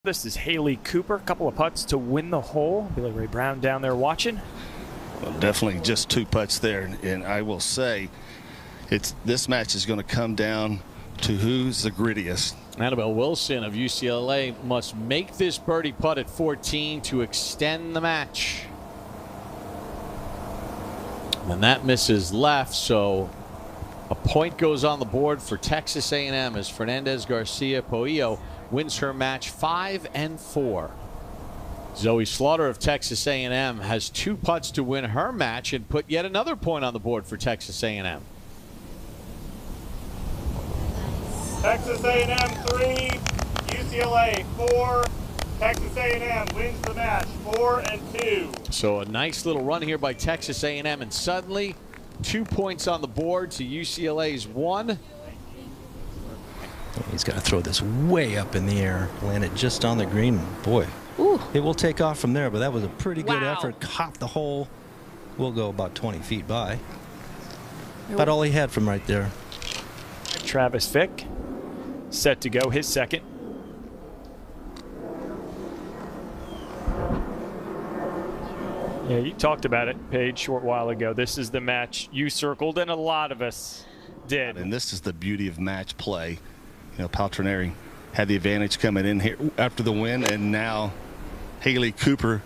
This is Haley Cooper. A couple of putts to win the hole. Billy Ray Brown down there watching. Well, definitely just 2 putts there. And I will say, this match is going to come down to who's the grittiest. Annabelle Wilson of UCLA must make this birdie putt at 14 to extend the match. And that misses left, so a point goes on the board for Texas A&M as Fernandez Garcia Poillo wins her match 5-4. Zoe Slaughter of Texas A&M has 2 putts to win her match and put yet another point on the board for Texas A&M. Texas A&M 3, UCLA 4. Texas A&M wins the match 4-2. So a nice little run here by Texas A&M, and suddenly 2 points on the board to UCLA's 1. He's got to throw this way up in the air, land it just on the green. Boy, ooh, it will take off from there, but that was a pretty good effort. Caught the hole. Will go about 20 feet by. About all he had from right there. Travis Fick set to go his second. Yeah, you talked about it, Paige, short while ago. This is the match you circled, and a lot of us did. And this is the beauty of match play. You know, Paltrinieri had the advantage coming in here after the win, and now Haley Cooper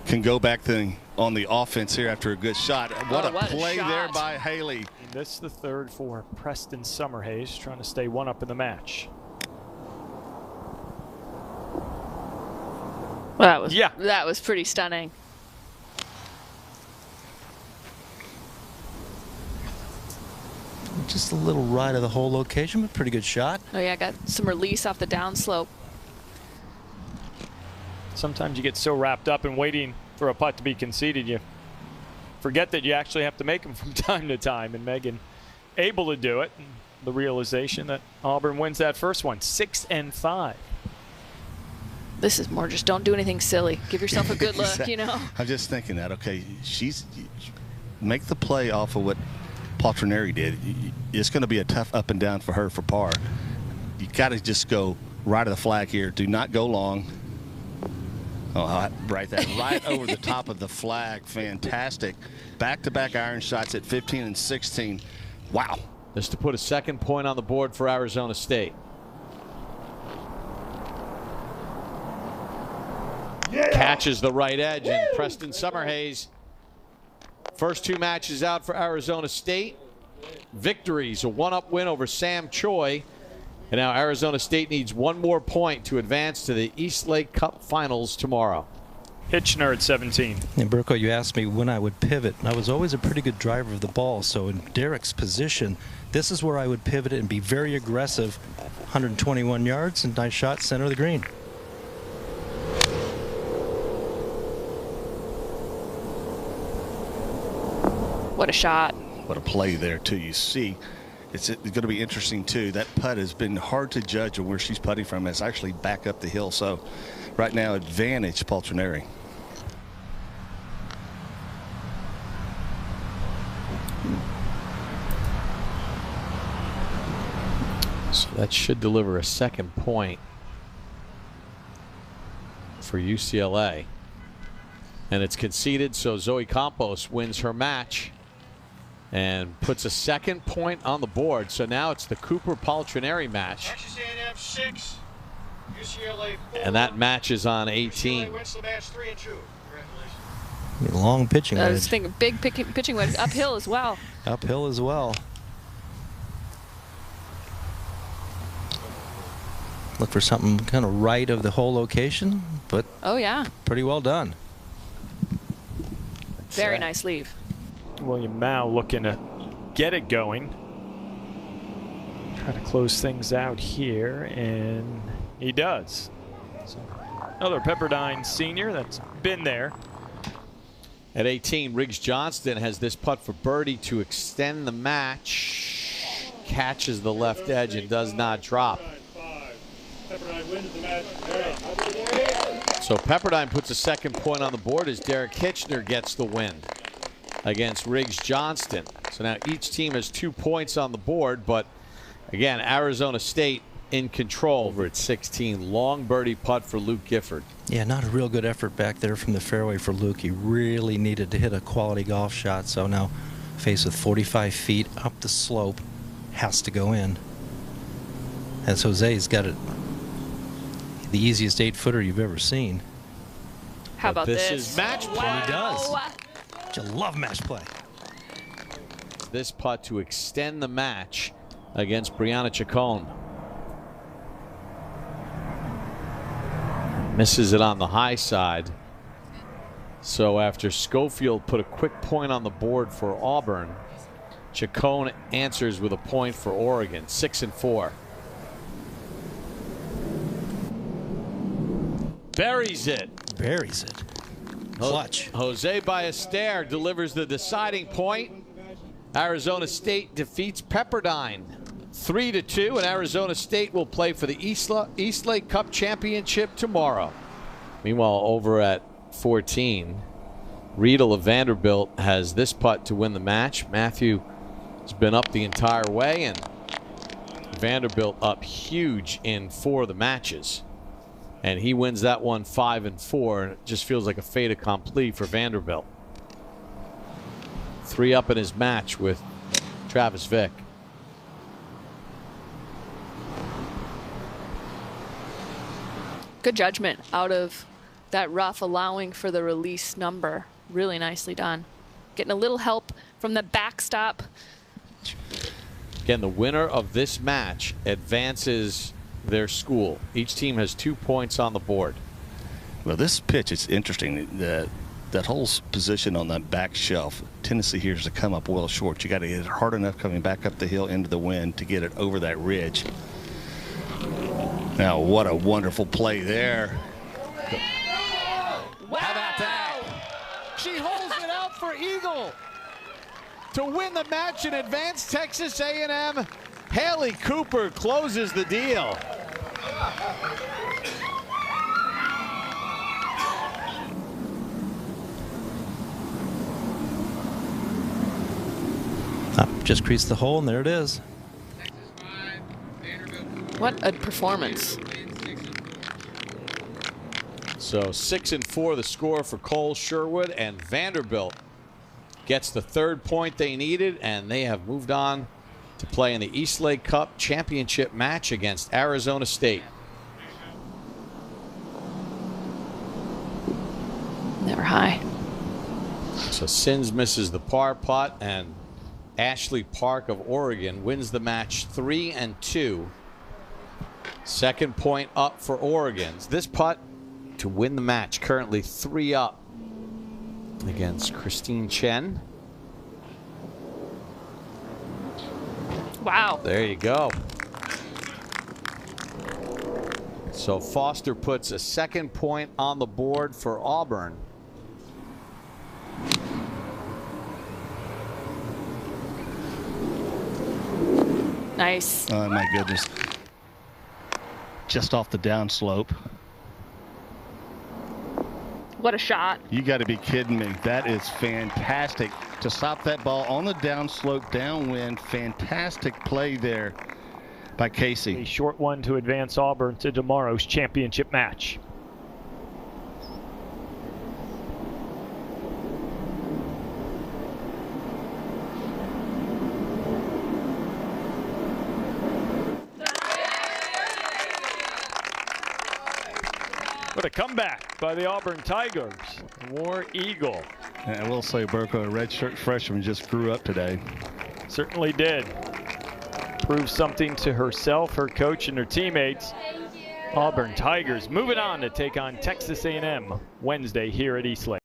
can go back on the offense here after a good shot. What a play there by Haley. This is the third for Preston Summerhays, trying to stay one up in the match. Well, that was pretty stunning. Just a little right of the hole location, but pretty good shot. Oh yeah, got some release off the downslope. Sometimes you get so wrapped up in waiting for a putt to be conceded, you forget that you actually have to make them from time to time. And Megan able to do it. And the realization that Auburn wins that first one, 6-5. This is more just don't do anything silly. Give yourself a good look, you know. I'm just thinking that, okay, make the play off of what Paltrinieri did. It's going to be a tough up and down for her for par. You got to just go right of the flag here. Do not go long. Oh, right there, right over the top of the flag. Fantastic. Back-to-back iron shots at 15 and 16. Wow. This to put a second point on the board for Arizona State. Catches the right edge, and Preston Summerhays. First 2 matches out for Arizona State. Victories, a 1-up win over Sam Choi. And now Arizona State needs 1 more point to advance to the East Lake Cup Finals tomorrow. Hitchner at 17. And Burko, you asked me when I would pivot. I was always a pretty good driver of the ball, so in Derek's position, this is where I would pivot and be very aggressive. 121 yards and nice shot, center of the green. What a shot. What a play there, too. You see, it's going to be interesting, too. That putt has been hard to judge on where she's putting from. It's actually back up the hill. So right now, advantage Paltrinieri. So that should deliver a second point for UCLA. And it's conceded, so Zoe Campos wins her match and puts a second point on the board. So now it's the Cooper-Paltrinieri match. Texas A&M 6, UCLA 4. And that match is on 18. UCLA wins the match 3-2. Congratulations. Long pitching wedge. I was thinking big pitching wedge uphill as well. Uphill as well. Look for something kind of right of the hole location, but oh yeah, pretty well done. Very nice leave. William Mao looking to get it going. Try to close things out here, and he does. So another Pepperdine senior that's been there. At 18, Riggs Johnston has this putt for birdie to extend the match. Catches the left edge and does not drop. So Pepperdine puts a second point on the board as Derek Hitchner gets the win against Riggs Johnston. So now each team has 2 points on the board, but again, Arizona State in control over at 16. Long birdie putt for Luke Gifford. Yeah, not a real good effort back there from the fairway for Luke. He really needed to hit a quality golf shot. So now faced with 45 feet up the slope, has to go in. As Jose's got it, the easiest 8-footer you've ever seen. How about this? This is match play. Wow. He does. You love match play. This putt to extend the match against Brianna Chacon. Misses it on the high side. So after Schofield put a quick point on the board for Auburn, Chacon answers with a point for Oregon. 6-4. Buries it. Buries it. Clutch. Jose Ballester delivers the deciding point. Arizona State defeats Pepperdine 3-2, and Arizona State will play for the East Lake Cup Championship tomorrow. Meanwhile, over at 14, Riedel of Vanderbilt has this putt to win the match. Matthew has been up the entire way, and Vanderbilt up huge in 4 of the matches. And he wins that one 5-4, and it just feels like a fait accompli for Vanderbilt. 3 up in his match with Travis Vick. Good judgment out of that rough, allowing for the release number. Really nicely done. Getting a little help from the backstop. Again, the winner of this match advances their school. Each team has 2 points on the board. Well, this pitch is interesting. That whole position on that back shelf, tendency here is to come up well short. You got to get it hard enough coming back up the hill into the wind to get it over that ridge. Now, what a wonderful play there. Wow. How about that? She holds it out for Eagle to win the match and advance Texas A&M. Haley Cooper closes the deal. Just creased the hole, and there it is. What a performance. So 6-4 the score for Cole Sherwood, and Vanderbilt gets the 3rd point they needed, and they have moved on to play in the East Lake Cup Championship match against Arizona State. Never high. So Sins misses the par putt, and Ashley Park of Oregon wins the match 3-2. 2nd point up for Oregon. This putt to win the match, currently 3 up against Christine Chen. Wow. There you go. So Foster puts a 2nd point on the board for Auburn. Nice. Oh, my goodness. Just off the downslope. What a shot. You got to be kidding me. That is fantastic. To stop that ball on the downslope, downwind. Fantastic play there by Casey. A short one to advance Auburn to tomorrow's championship match. What a comeback by the Auburn Tigers. War Eagle. And I will say, Burko, a redshirt freshman, just grew up today. Certainly did. Proved something to herself, her coach, and her teammates. Auburn Tigers moving on to take on Texas A&M Wednesday here at East Lake.